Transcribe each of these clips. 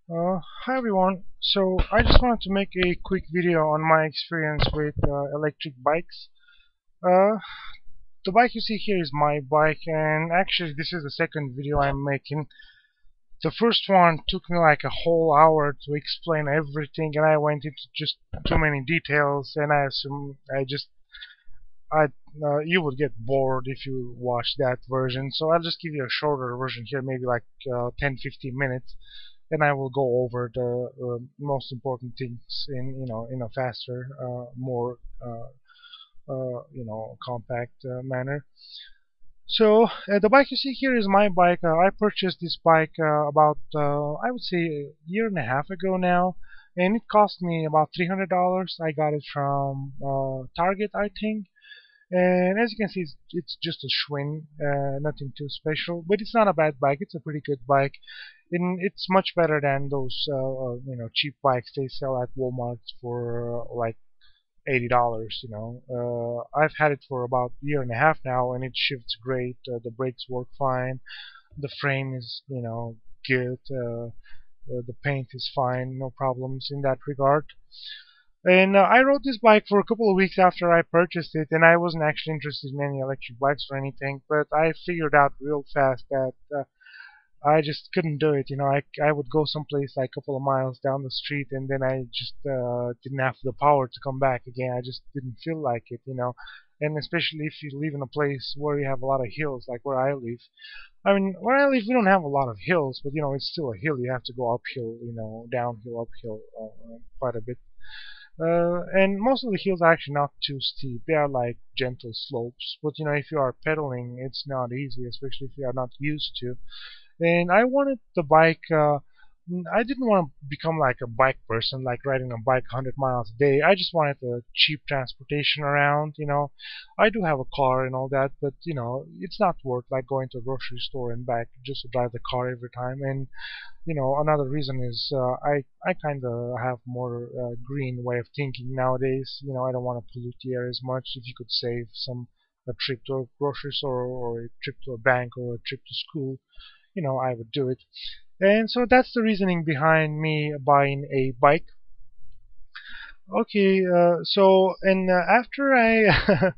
Hi everyone. So I just wanted to make a quick video on my experience with electric bikes. Uh, the bike you see here is my bike, and actually this is the second video I'm making. The first one took me like a whole hour to explain everything, and I went into just too many details, and I assume I you would get bored if you watch that version. So I'll just give you a shorter version here, maybe like 10-15 minutes, and I will go over the most important things in in a faster, more compact manner. So the bike you see here is my bike. I purchased this bike about I would say a year and a half ago now, and it cost me about $300. I got it from Target, I think. And as you can see, it's just a Schwinn, nothing too special. But it's not a bad bike. It's a pretty good bike, and it's much better than those cheap bikes they sell at Walmart for like $80. I've had it for about a year and a half now, and it shifts great. The brakes work fine. The frame is good. The paint is fine. No problems in that regard. And I rode this bike for a couple of weeks after I purchased it, and I wasn't actually interested in any electric bikes or anything, but I figured out real fast that I just couldn't do it. I would go someplace like a couple of miles down the street, and then I just didn't have the power to come back again. I just didn't feel like it. And especially if you live in a place where you have a lot of hills, like where I live. I mean, where I live, we don't have a lot of hills, but it's still a hill. You have to go uphill, downhill, uphill, quite a bit. And most of the hills are actually not too steep. They are like gentle slopes. But if you are pedaling, it's not easy, especially if you are not used to. And I wanted the bike. I didn't want to become like a bike person, like riding a bike 100 miles a day. I just wanted a cheap transportation around. I do have a car and all that, but it's not worth like going to a grocery store and back just to drive the car every time. And another reason is I kind of have more green way of thinking nowadays. I don't want to pollute the air as much. If you could save some a trip to a grocery store or a trip to a bank or a trip to school, I would do it. And so that's the reasoning behind me buying a bike. Okay, so and after I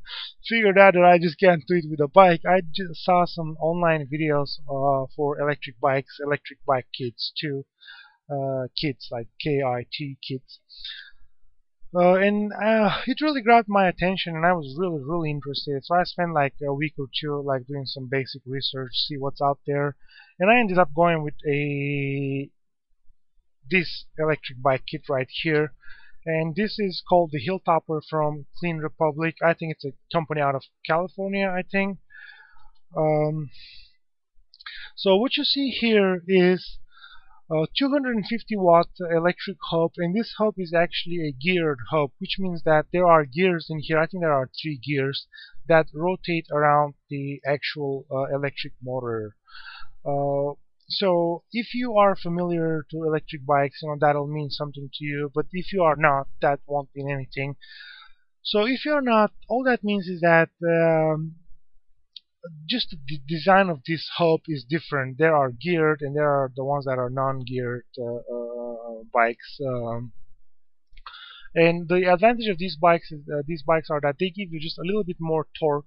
figured out that I just can't do it with a bike, I just saw some online videos for electric bikes, electric bike kits too, kits like KIT kits. And it really grabbed my attention, and I was really, really interested. So I spent like a week or two, like doing some basic research, see what's out there, and I ended up going with a this electric bike kit right here. And this is called the Hilltopper from Clean Republic. I think it's a company out of California, I think. Um, so what you see here is a 250-watt electric hub, and this hub is actually a geared hub, which means that there are gears in here. I think there are 3 gears that rotate around the actual electric motor. Uh, so if you are familiar to electric bikes, that'll mean something to you. But if you are not, that won't mean anything. So if you're not, all that means is that just the design of this hub is different. There are geared and there are the ones that are non-geared bikes. And the advantage of these bikes are that they give you just a little bit more torque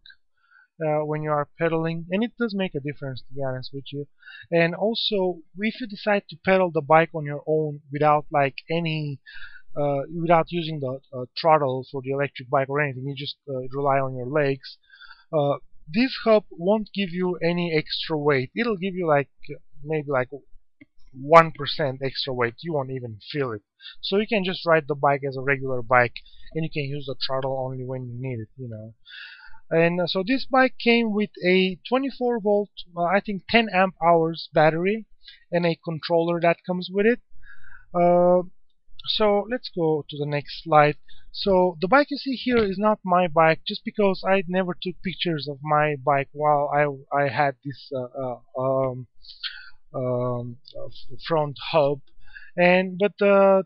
when you are pedaling, and it does make a difference, to be honest with you. And also, if you decide to pedal the bike on your own without like without using the throttle for the electric bike or anything, you just rely on your legs. Uh, this hub won't give you any extra weight. It'll give you like maybe like 1% extra weight. You won't even feel it. So you can just ride the bike as a regular bike, and you can use the throttle only when you need it. And so this bike came with a 24 volt, I think 10 amp hours battery, and a controller that comes with it. Uh, so let's go to the next slide. So the bike you see here is not my bike, just because I never took pictures of my bike while I had this front hub. But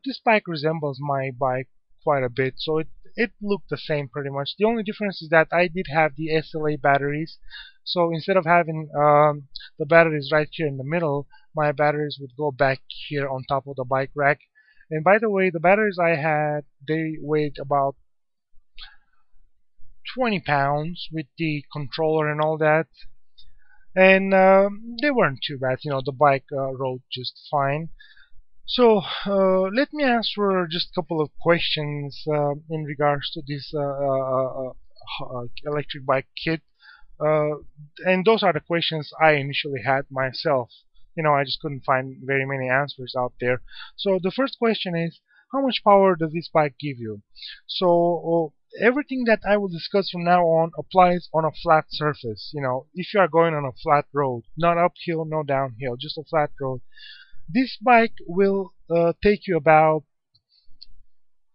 this bike resembles my bike quite a bit, so it looked the same pretty much. The only difference is that I did have the SLA batteries, so instead of having the batteries right here in the middle, my batteries would go back here on top of the bike rack. And by the way, the batteries I had, they weighed about 20 pounds with the controller and all that, and they weren't too bad. The bike rode just fine. So let me answer just a couple of questions in regards to this electric bike kit. Uh, and those are the questions I initially had myself. I just couldn't find very many answers out there. So the first question is, how much power does this bike give you? So everything that I will discuss from now on applies on a flat surface. If you are going on a flat road, not uphill, no downhill, just a flat road, this bike will take you about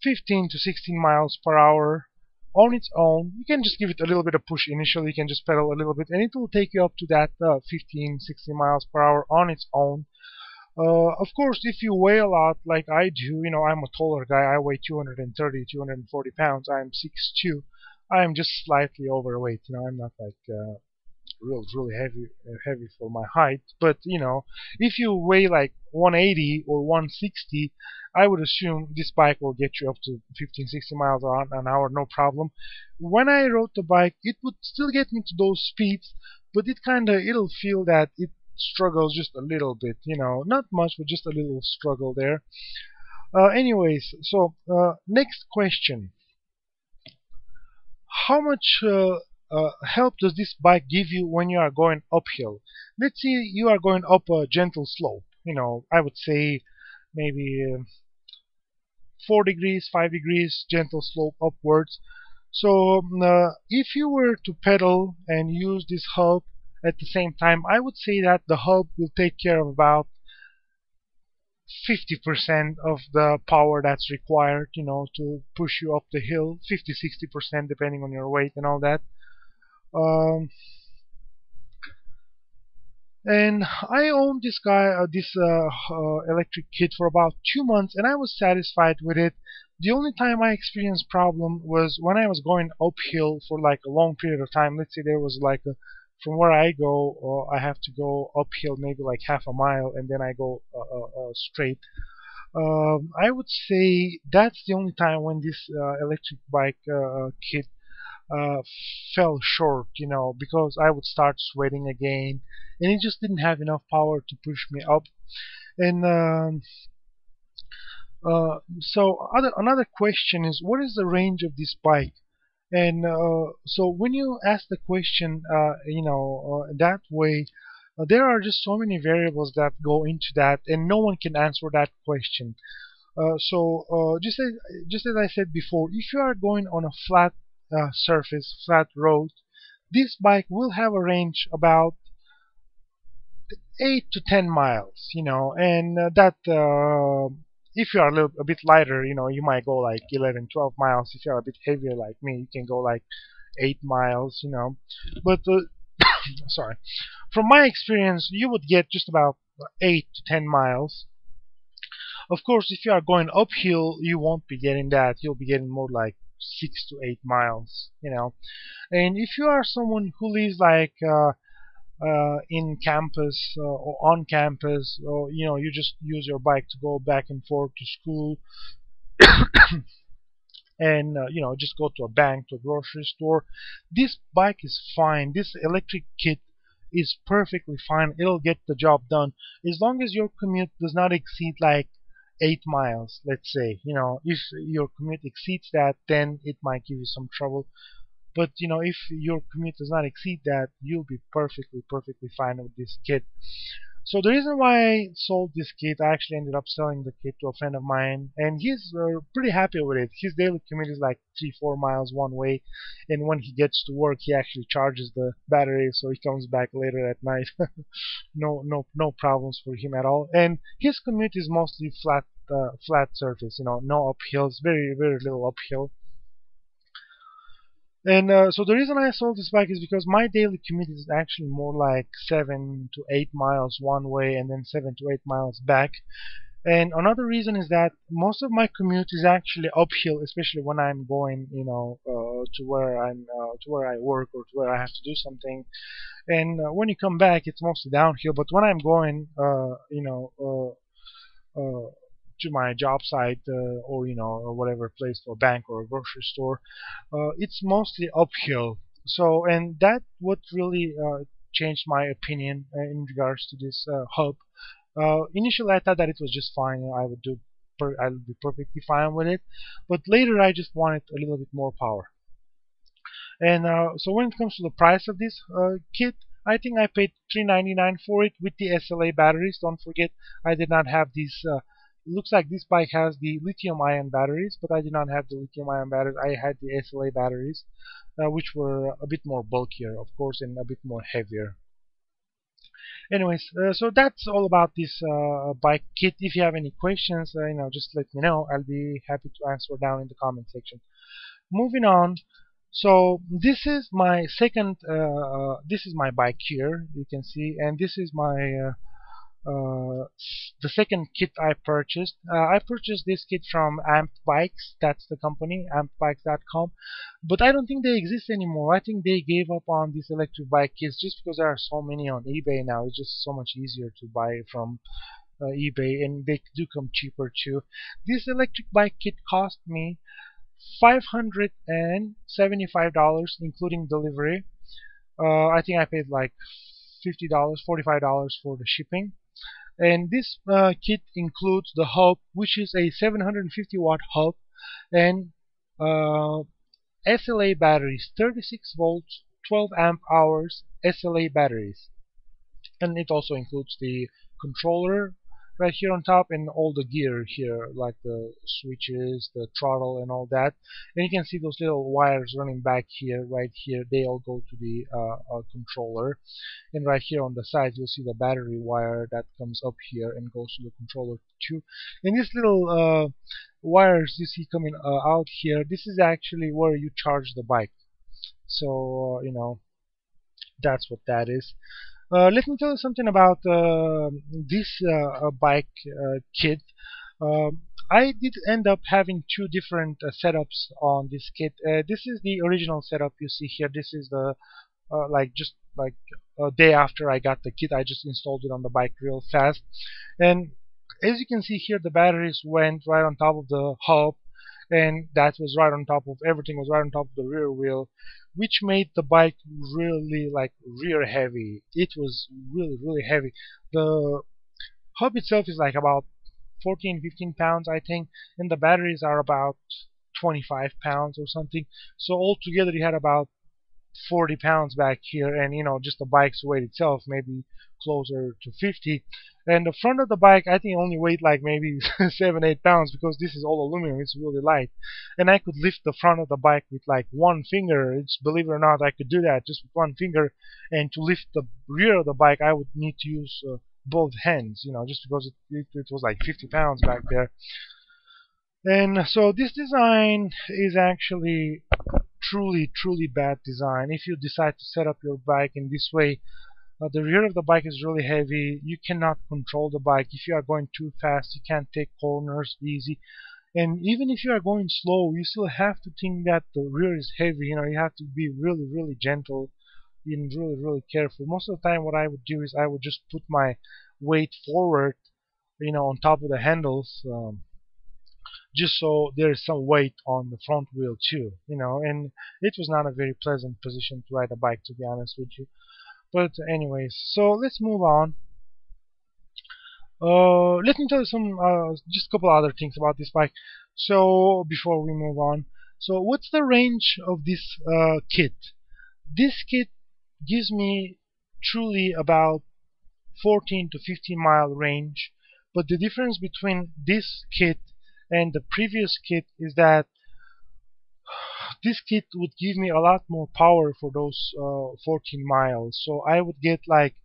15 to 16 miles per hour on its own. You can just give it a little bit of push initially. You can just pedal a little bit, and it will take you up to that 15, 16 miles per hour on its own. Of course, if you weigh a lot like I do, I'm a taller guy. I weigh 230, 240 pounds. I'm 6'2". I'm just slightly overweight. I'm not like really heavy for my height. But if you weigh like 180 or 160, I would assume this bike will get you up to 15, 16 miles an hour, no problem. When I rode the bike, it would still get me to those speeds, but it'll feel that it struggles just a little bit. Not much, but just a little struggle there. Anyways, so next question: how much help does this bike give you when you are going uphill? Let's say you are going up a gentle slope. I would say maybe 4 degrees, 5 degrees, gentle slope upwards. So if you were to pedal and use this hub at the same time, I would say that the hub will take care of about 50% of the power that's required, to push you up the hill. 50, 60% depending on your weight and all that. And I owned this electric kit for about 2 months, and I was satisfied with it. The only time I experienced problem was when I was going uphill for like a long period of time. Let's say there was like from where I go, I have to go uphill maybe like half a mile, and then I go straight. I would say that's the only time when this electric bike kit uh, fell short, because I would start sweating again, and it just didn't have enough power to push me up. And so another question is, what is the range of this bike? And so when you ask the question, that way, there are just so many variables that go into that, and no one can answer that question. So just as I said before, if you are going on a flat surface, flat road, this bike will have a range about 8 to 10 miles, and that if you are a bit lighter, you might go like 11, 12 miles. If you are a bit heavier like me, you can go like 8 miles, But sorry, from my experience, you would get just about 8 to 10 miles. Of course, if you are going uphill, you won't be getting that. You'll be getting more like 6 to 8 miles, And if you are someone who lives like in campus or on campus, or you just use your bike to go back and forth to school, and just go to a bank, to a grocery store, this bike is fine. This electric kit is perfectly fine. It'll get the job done as long as your commute does not exceed like 8 miles, let's say. If your commute exceeds that, then it might give you some trouble. But if your commute does not exceed that, you'll be perfectly fine with this kit. So the reason why I sold this kit, I actually ended up selling the kit to a friend of mine, and he's pretty happy with it. His daily commute is like 3-4 miles one way, and when he gets to work, he actually charges the battery, so he comes back later at night. No problems for him at all. And his commute is mostly flat surface, no uphills, very little uphill. And so the reason I sold this bike is because my daily commute is actually more like 7 to 8 miles one way, and then 7 to 8 miles back. And another reason is that most of my commute is actually uphill, especially when I'm going, to where I work or to where I have to do something. And when you come back, it's mostly downhill. But when I'm going, to my job site, or or whatever place, to a bank or a grocery store, it's mostly uphill. So, and that what really changed my opinion in regards to this hub. Initially, I thought that it was just fine. I would be perfectly fine with it. But later, I just wanted a little bit more power. And so when it comes to the price of this kit, I think I paid $3.99 for it with the SLA batteries. Don't forget, I did not have these. Looks like this bike has the lithium-ion batteries, but I did not have the lithium-ion batteries. I had the SLA batteries, which were a bit more bulkier, of course, and a bit more heavier. Anyways, so that's all about this bike kit. If you have any questions, just let me know. I'll be happy to answer down in the comment section. Moving on. So this is my second. This is my bike here. You can see, and this is my the second kit I purchased. I purchased this kit from Amp Bikes. That's the company, ampbikes.com. But I don't think they exist anymore. I think they gave up on these electric bike kits just because there are so many on eBay now. It's just so much easier to buy from eBay, and they do come cheaper too. This electric bike kit cost me $575, including delivery. I think I paid like $50, $45 for the shipping. And this kit includes the hub, which is a 750 watt hub, and SLA batteries, 36 volts, 12 amp hours SLA batteries. And it also includes the controller right here on top and all the gear here, like the switches, the throttle, and all that. And you can see those little wires running back here, right here. They all go to the controller. And right here on the side, you'll see the battery wire that comes up here and goes to the controller too. And these little wires you see coming out here, this is actually where you charge the bike. So that's what that is. Let me tell you something about this bike kit. I did end up having two different setups on this kit. This is the original setup you see here. This is the just like a day after I got the kit, I just installed it on the bike real fast. And as you can see here, the batteries went right on top of the hub, and that was right on top of everything, was right on top of the rear wheel, which made the bike really like rear heavy. It was really heavy. The hub itself is like about 14-15 pounds, I think, and the batteries are about 25 pounds or something. So altogether you had about 40 pounds back here, and just the bike's weight itself maybe closer to 50. And the front of the bike, I think, only weighed like maybe 7-8 pounds, because this is all aluminum. It's really light, and I could lift the front of the bike with like one finger. It's, believe it or not, I could do that just with one finger. And to lift the rear of the bike, I would need to use both hands, just because it was like 50 pounds back there. And so this design is actually truly bad design. If you decide to set up your bike in this way, the rear of the bike is really heavy. You cannot control the bike. If you are going too fast, you can't take corners easy. And even if you are going slow, you still have to think that the rear is heavy. You have to be really gentle and really careful. Most of the time, what I would do is I would just put my weight forward, on top of the handles. Just so there's some weight on the front wheel too, and it was not a very pleasant position to ride a bike, to be honest with you. But anyways, so let's move on. Let me tell you some just a couple other things about this bike. So before we move on, so what's the range of this kit? This kit gives me truly about 14 to 15 mile range, but the difference between this kit and the previous kit is that this kit would give me a lot more power for those 14 miles. So I would get like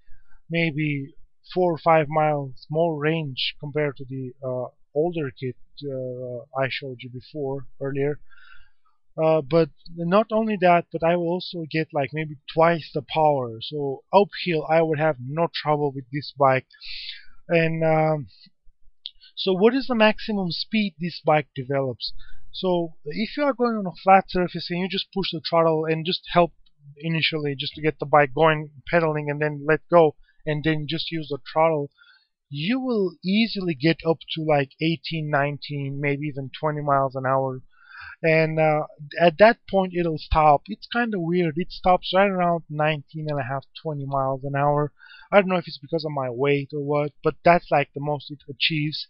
maybe 4 or 5 miles more range compared to the older kit I showed you before earlier. But not only that, but I will also get like maybe twice the power. So uphill I would have no trouble with this bike. And So what is the maximum speed this bike develops? So if you are going on a flat surface and you just push the throttle and just help initially just to get the bike going, pedaling, and then let go, and then just use the throttle, you will easily get up to like 18, 19, maybe even 20 miles an hour. And at that point it'll stop. It's kind of weird. It stops right around 19 and a half, 20 miles an hour. I don't know if it's because of my weight or what, but that's like the most it achieves.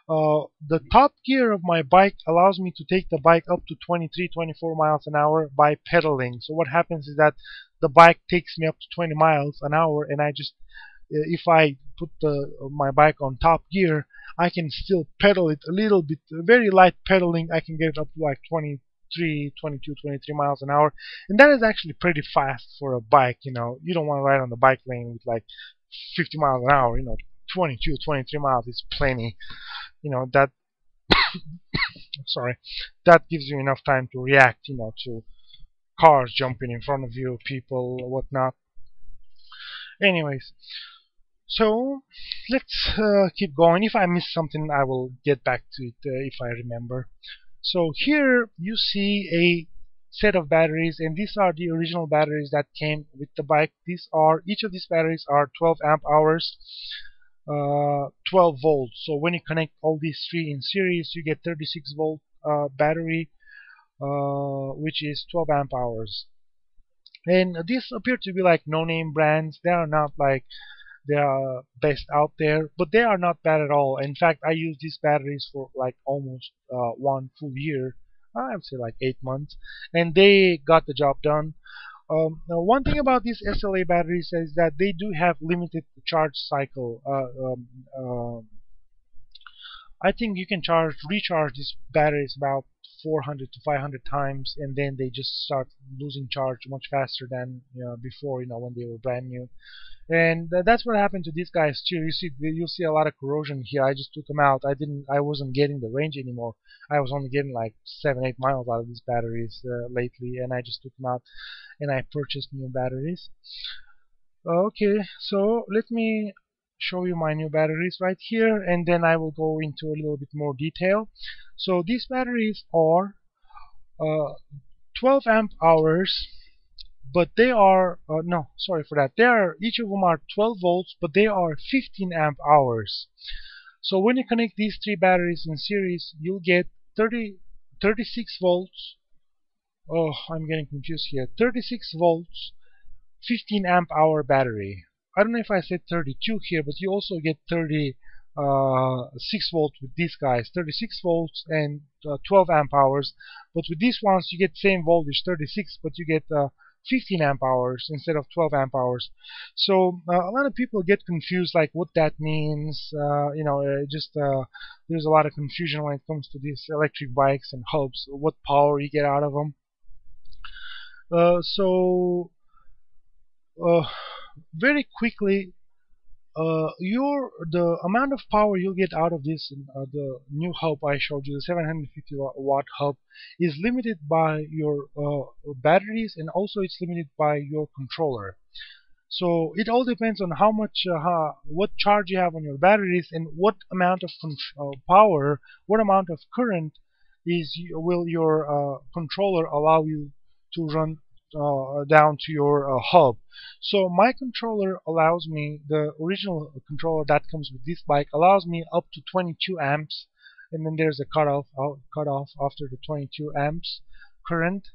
The top gear of my bike allows me to take the bike up to 23, 24 miles an hour by pedaling. So what happens is that the bike takes me up to 20 miles an hour, and I just if I put my bike on top gear, I can still pedal it a little bit, very light pedaling. I can get it up to like 23, 22, 23 miles an hour, and that is actually pretty fast for a bike. You don't want to ride on the bike lane with like 50 miles an hour. 22, 23 miles is plenty. That sorry, that gives you enough time to react. To cars jumping in front of you, people, whatnot. Anyways, so let's keep going. If I miss something, I will get back to it if I remember. So here you see a set of batteries, and these are the original batteries that came with the bike. Each of these batteries are 12 amp hours, 12 volts. So when you connect all these three in series, you get 36 volt battery, which is 12 amp hours. And these appear to be like no-name brands. They are not like they are best out there, but they are not bad at all. In fact, I used these batteries for like almost 1 full year. I would say like 8 months, and they got the job done. Now, one thing about these SLA batteries is that they do have limited charge cycle. I think you can recharge these batteries about 400 to 500 times, and then they just start losing charge much faster than before. When they were brand new. And that's what happened to these guys too. You'll see a lot of corrosion here. I just took them out. I wasn't getting the range anymore. I was only getting like 7, 8 miles out of these batteries lately, and I just took them out and I purchased new batteries. Okay, so let me show you my new batteries right here, and then I will go into a little bit more detail. So these batteries are uh, 12 amp hours, but they are no, sorry for that. Each of them are 12 volts, but they are 15 amp hours. So when you connect these three batteries in series, you'll get 36 volts. Oh, I'm getting confused here. 36 volts, 15 amp hour battery. I don't know if I said 32 here, but you also get 36 volts with these guys, 36 volts and 12 amp hours. But with these ones, you get same voltage, 36, but you get 15 amp hours instead of 12 amp hours. So a lot of people get confused, like what that means. There's a lot of confusion when it comes to these electric bikes and hubs, what power you get out of them. So very quickly, the amount of power you'll get out of this the new hub I showed you, the 750 watt hub, is limited by your batteries, and also it's limited by your controller. So it all depends on what charge you have on your batteries, and what amount of power, what amount of current will your controller allow you to run down to your hub. So my controller allows me, the original controller that comes with this bike allows me up to 22 amps, and then there's a cutoff after the 22 amps current.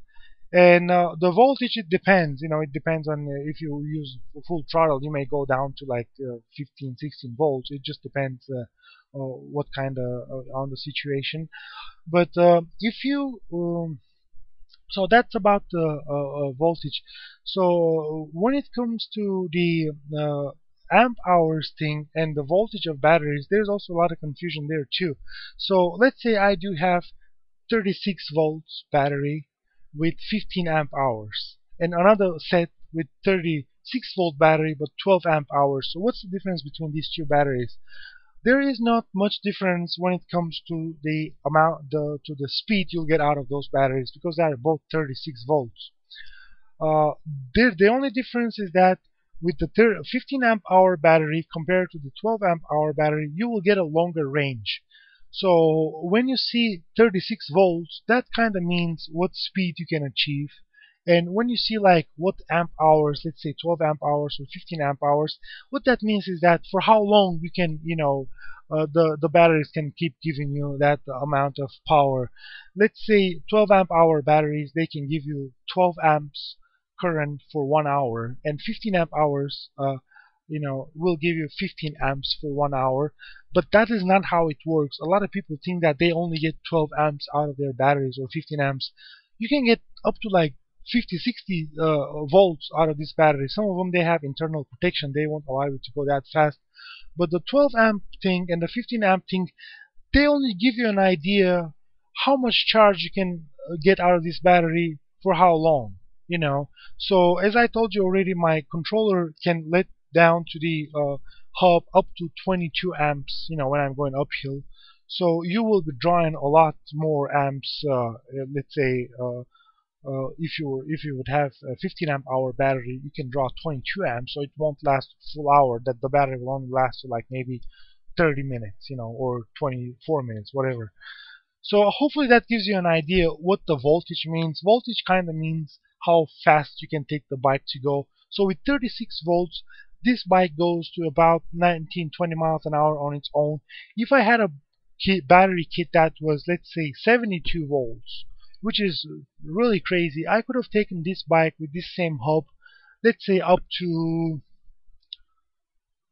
And the voltage, it depends. It depends on if you use full throttle, you may go down to like 15, 16 volts. It just depends what kind of on the situation. But if you so that's about the voltage. So when it comes to the amp hours thing and the voltage of batteries, there's also a lot of confusion there too. So let's say I do have 36 volts battery with 15 amp hours, and another set with 36 volt battery but 12 amp hours. So what's the difference between these two batteries? There is not much difference when it comes to the to the speed you'll get out of those batteries, because they are both 36 volts. Uh, the only difference is that with the 15 amp hour battery compared to the 12 amp hour battery, you will get a longer range. So when you see 36 volts, that kind of means what speed you can achieve. And when you see like what amp hours, let's say 12 amp hours or 15 amp hours, what that means is that for how long you can, the batteries can keep giving you that amount of power. Let's say 12 amp hour batteries, they can give you 12 amps current for 1 hour, and 15 amp hours, will give you 15 amps for 1 hour. But that is not how it works. A lot of people think that they only get 12 amps out of their batteries or 15 amps. You can get up to like 50, 60 volts out of this battery. Some of them they have internal protection. They won't allow you to go that fast. But the 12 amp thing and the 15 amp thing, they only give you an idea how much charge you can get out of this battery for how long. So as I told you already, my controller can let down to the hub up to 22 amps, when I'm going uphill. So you will be drawing a lot more amps. Let's say if you would have a 15 amp hour battery, you can draw 22 amps, so it won't last a full hour. That the battery will only last like maybe 30 minutes, or 24 minutes, whatever. So hopefully that gives you an idea what the voltage means. Voltage kind of means how fast you can take the bike to go. So with 36 volts, this bike goes to about 19, 20 miles an hour on its own. If I had a battery kit that was, let's say, 72 volts, which is really crazy, I could have taken this bike with this same hub, let's say up to,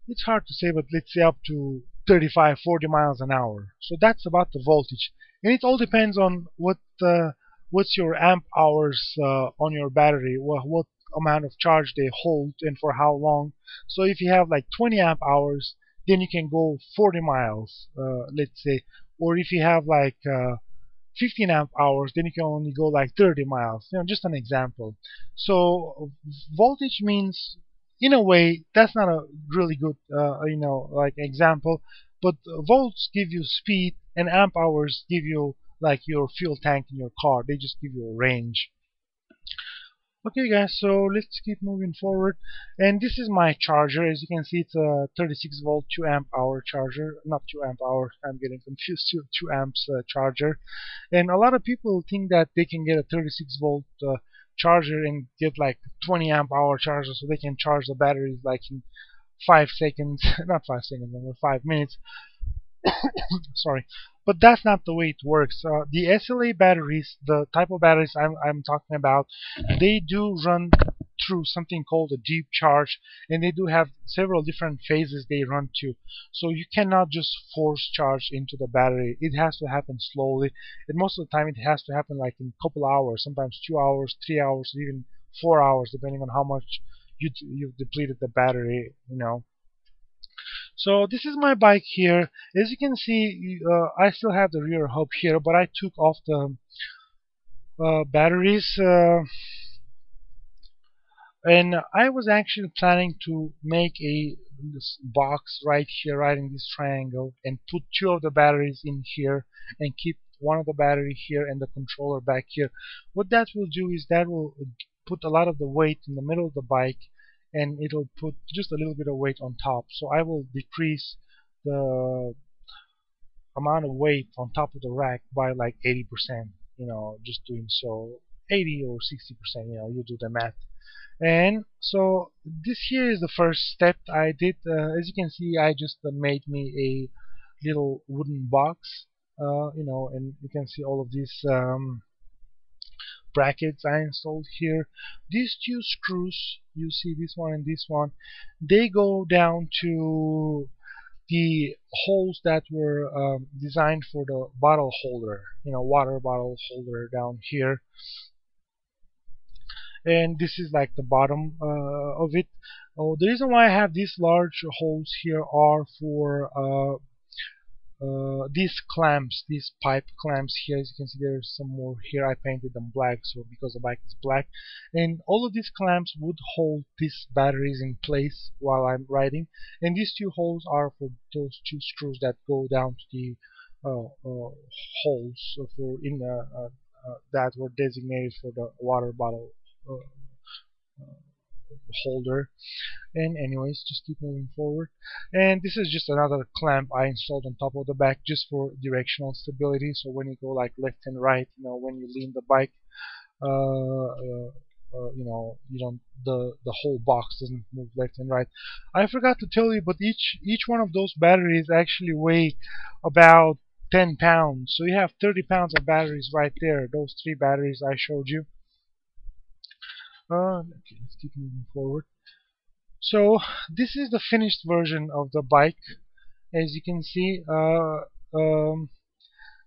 it's hard to say, but let's say up to 35, 40 miles an hour. So that's about the voltage, and it all depends on what's your amp hours on your battery, what amount of charge they hold and for how long. So if you have like 20 amp hours, then you can go 40 miles, let's say. Or if you have like 15 amp hours, then you can only go like 30 miles. Just an example. So voltage means, in a way, that's not a really good, like example. But volts give you speed, and amp hours give you like your fuel tank in your car. They just give you a range. Okay guys, so let's keep moving forward. And this is my charger. As you can see, it's a 36 volt 2 amp hour charger. Not 2 amp hour, I'm getting confused. 2 amps charger. And a lot of people think that they can get a 36 volt charger and get like 20 amp hour charger, so they can charge the batteries like in 5 seconds. Not 5 seconds, or 5 minutes. Sorry, but that's not the way it works. The SLA batteries, the type of batteries I'm talking about, they do run through something called a deep charge, and they do have several different phases they run to. So you cannot just force charge into the battery. It has to happen slowly, and most of the time it has to happen like in a couple hours, sometimes 2 hours, 3 hours, even 4 hours, depending on how much you've depleted the battery. So this is my bike here. As you can see, I still have the rear hub here, but I took off the batteries, and I was actually planning to make this box right here, right in this triangle, and put two of the batteries in here, and keep one of the battery here and the controller back here. What that will do is that will put a lot of the weight in the middle of the bike, and it'll put just a little bit of weight on top. So I will decrease the amount of weight on top of the rack by like 80%, just doing so. 80 or 60%, you do the math. And so this here is the first step I did. As you can see, I just made me a little wooden box, and you can see all of these brackets I installed here. These two screws, you see this one and this one, they go down to the holes that were designed for the bottle holder, water bottle holder down here. And this is like the bottom of it. Oh, the reason why I have these large holes here are for these clamps, these pipe clamps here. As you can see, there's some more here. I painted them black, so because the bike is black, and all of these clamps would hold these batteries in place while I'm riding. And these two holes are for those two screws that go down to the holes for that were designated for the water bottle holder. And anyways, just keep moving forward. And this is just another clamp I installed on top of the bike just for directional stability. So when you go like left and right, when you lean the bike, you don't the whole box doesn't move left and right. I forgot to tell you, but each one of those batteries actually weigh about 10 pounds. So you have 30 pounds of batteries right there. Those three batteries I showed you. Okay, let's keep moving forward. So this is the finished version of the bike. As you can see, um,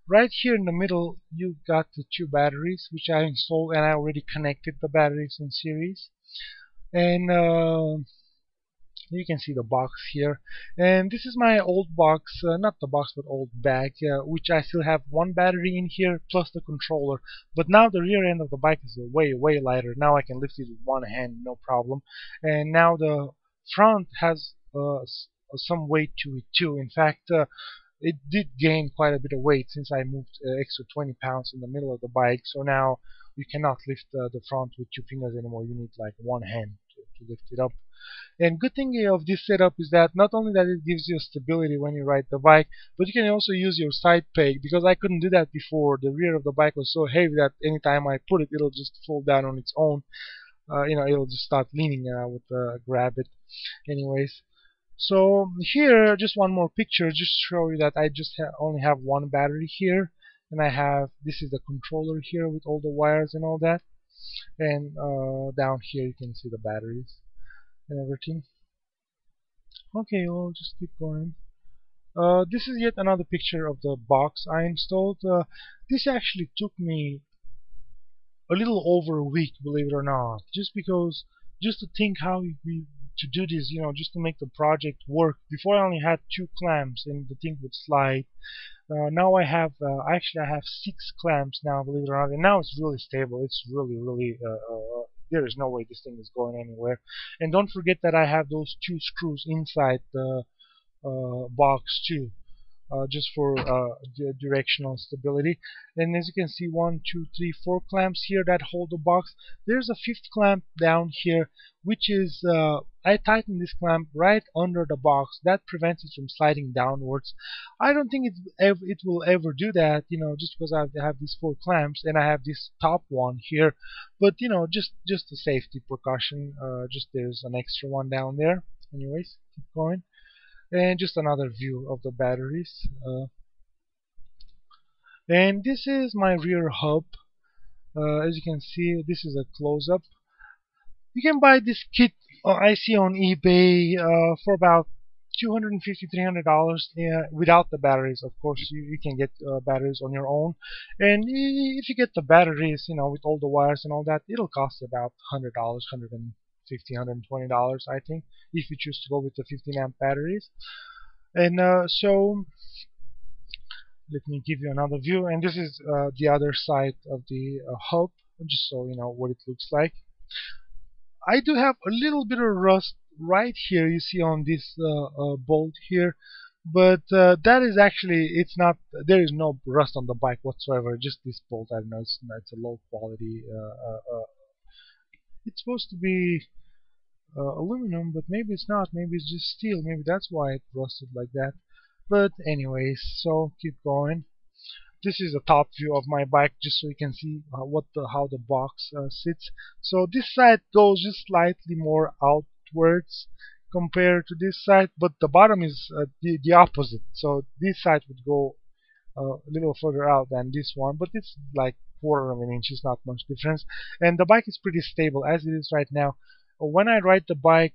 right here in the middle, you got the two batteries which I installed, and I already connected the batteries in series. And you can see the box here, and this is my old box, not the box but old bag, which I still have one battery in here plus the controller. But now the rear end of the bike is way lighter. Now I can lift it with one hand, no problem. And now the front has some weight to it too. In fact, it did gain quite a bit of weight since I moved extra 20 pounds in the middle of the bike. So now you cannot lift the front with two fingers anymore. You need like one hand to lift it up. And good thing of this setup is that not only that it gives you stability when you ride the bike, but you can also use your side peg, because I couldn't do that before. The rear of the bike was so heavy that anytime I put it, it'll just fall down on its own. It'll just start leaning, and I would grab it. Anyways, so here, just one more picture, just to show you that I just only have one battery here, and this is the controller here with all the wires and all that, and down here you can see the batteries and everything. Okay, we'll just keep going. This is yet another picture of the box I installed. This actually took me a little over a week, believe it or not, just to think how to do this, just to make the project work. Before I only had two clamps and the thing would slide. Now I have six clamps now, believe it or not, and now it's really stable. It's really there is no way this thing is going anywhere. And don't forget that I have those two screws inside the box too, just for directional stability. And as you can see, one, two, three, four clamps here that hold the box. There's a fifth clamp down here, which is I tightened this clamp right under the box. That prevents it from sliding downwards. I don't think it will ever do that, just because I have these four clamps and I have this top one here. But just a safety precaution. Just there's an extra one down there. Anyways, keep going. And just another view of the batteries. And this is my rear hub. As you can see, this is a close-up. You can buy this kit I see on eBay for about $250, $300 without the batteries. Of course, you can get batteries on your own. And if you get the batteries, with all the wires and all that, it'll cost about $100, $150, $120, I think, if you choose to go with the 15 amp batteries. And so let me give you another view, and this is the other side of the hub, just so you know what it looks like. I do have a little bit of rust right here, you see on this bolt here, but that is actually, it's not, there is no rust on the bike whatsoever, just this bolt. I don't know, it's a low quality, it's supposed to be aluminum, but maybe it's not, maybe it's just steel, maybe that's why it rusted like that. But anyways, so keep going. This is a top view of my bike, just so you can see how the box sits. So this side goes just slightly more outwards compared to this side, but the bottom is the opposite. So this side would go a little further out than this one, but it's like quarter of an inch. It's not much difference, and the bike is pretty stable as it is right now. When I ride the bike,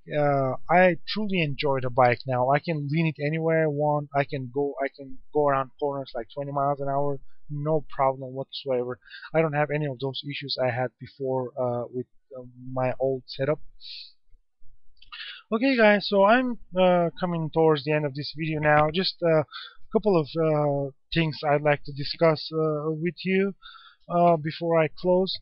I truly enjoy the bike now. I can lean it anywhere I want. I can go around corners like 20 miles an hour, no problem whatsoever. I don't have any of those issues I had before with my old setup. Okay, guys, so I'm coming towards the end of this video now. Just a couple of things I'd like to discuss with you before I close.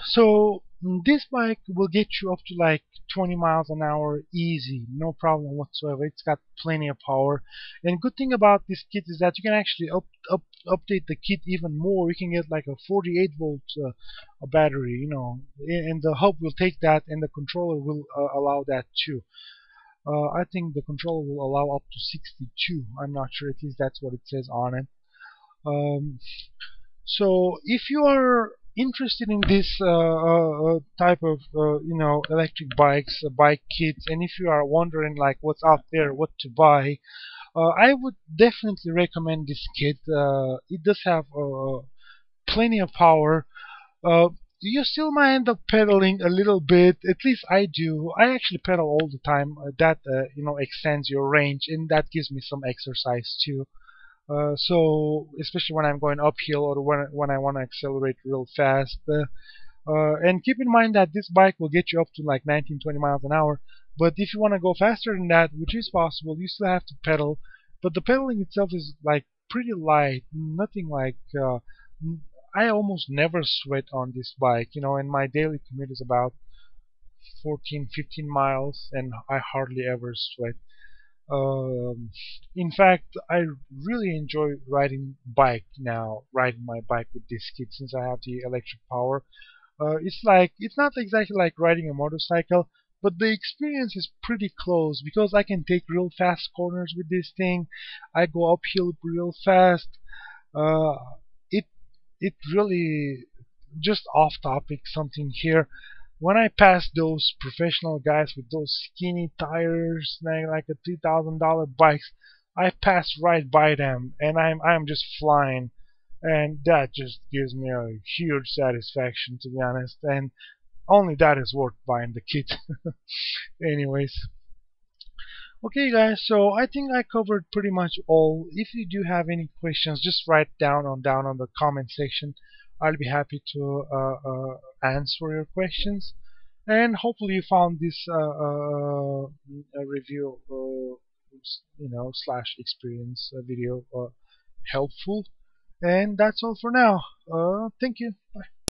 So This bike will get you up to like 20 miles an hour easy, no problem whatsoever. It's got plenty of power. And good thing about this kit is that you can actually update the kit even more. You can get like a 48 volt battery, and the hub will take that, and the controller will allow that too. I think the controller will allow up to 62. I'm not sure, at least that's what it says on it. Um, so if you are interested in this type of electric bikes, bike kits, and if you are wondering like what's out there, what to buy, I would definitely recommend this kit. It does have plenty of power. Uh, you still might end up pedaling a little bit. At least I do. I actually pedal all the time. That extends your range, and that gives me some exercise too. So especially when I'm going uphill or when I want to accelerate real fast. And keep in mind that this bike will get you up to like 19, 20 miles an hour. But if you want to go faster than that, which is possible, you still have to pedal. But the pedaling itself is like pretty light. Nothing like. I almost never sweat on this bike. And my daily commute is about 14, 15 miles, and I hardly ever sweat. Um, in fact, I really enjoy riding my bike with this kit since I have the electric power. It's not exactly like riding a motorcycle, but the experience is pretty close because I can take real fast corners with this thing. I go uphill real fast. Uh, it it really just off topic something here. When I pass those professional guys with those skinny tires, like a $3,000 bikes, I pass right by them, and I'm just flying, and that just gives me a huge satisfaction, to be honest. And only that is worth buying the kit. Anyways, okay, guys. So I think I covered pretty much all. If you do have any questions, just write down on the comment section. I'll be happy to answer your questions. And hopefully you found this review, slash experience video helpful. And that's all for now. Thank you. Bye.